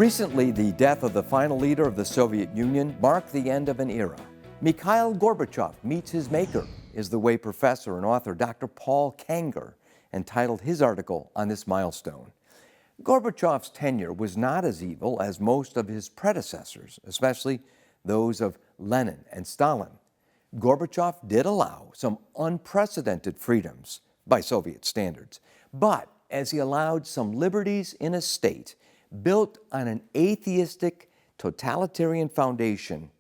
Recently, the death of the final leader of the Soviet Union marked the end of an era. Mikhail Gorbachev meets his maker is the way professor and author Dr. Paul Kanger entitled his article on this milestone. Gorbachev's tenure was not as evil as most of his predecessors, especially those of Lenin and Stalin. Gorbachev did allow some unprecedented freedoms by Soviet standards, but as he allowed some liberties in a state built on an atheistic, totalitarian foundation,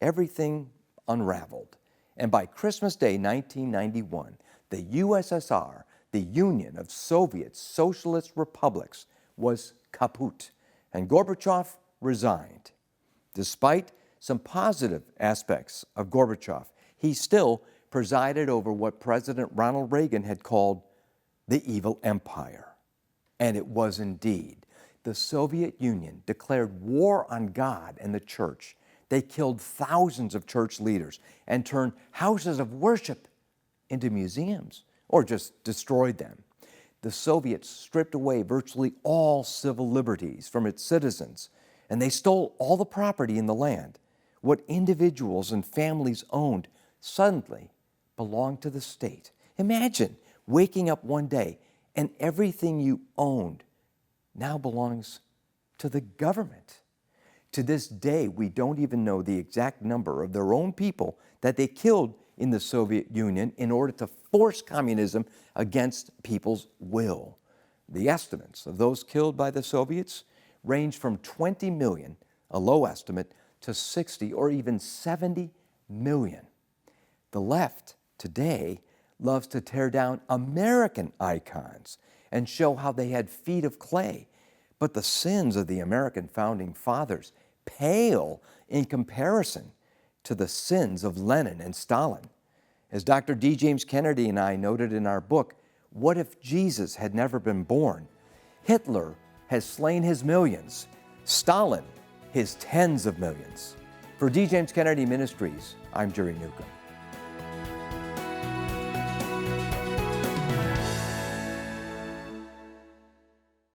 everything unraveled. And by Christmas Day 1991, the USSR, the Union of Soviet Socialist Republics, was kaput, and Gorbachev resigned. Despite some positive aspects of Gorbachev, he still presided over what President Ronald Reagan had called the evil empire. And it was indeed. The Soviet Union declared war on God and the church. They killed thousands of church leaders and turned houses of worship into museums or just destroyed them. The Soviets stripped away virtually all civil liberties from its citizens, and they stole all the property in the land. What individuals and families owned suddenly belonged to the state. Imagine waking up one day and everything you owned now belongs to the government. To this day, we don't even know the exact number of their own people that they killed in the Soviet Union in order to force communism against people's will. The estimates of those killed by the Soviets range from 20 million, a low estimate, to 60 or even 70 million. The left today loves to tear down American icons and show how they had feet of clay. But the sins of the American founding fathers pale in comparison to the sins of Lenin and Stalin. As Dr. D. James Kennedy and I noted in our book, What If Jesus Had Never Been Born? Hitler has slain his millions, Stalin his tens of millions. For D. James Kennedy Ministries, I'm Jerry Newcombe.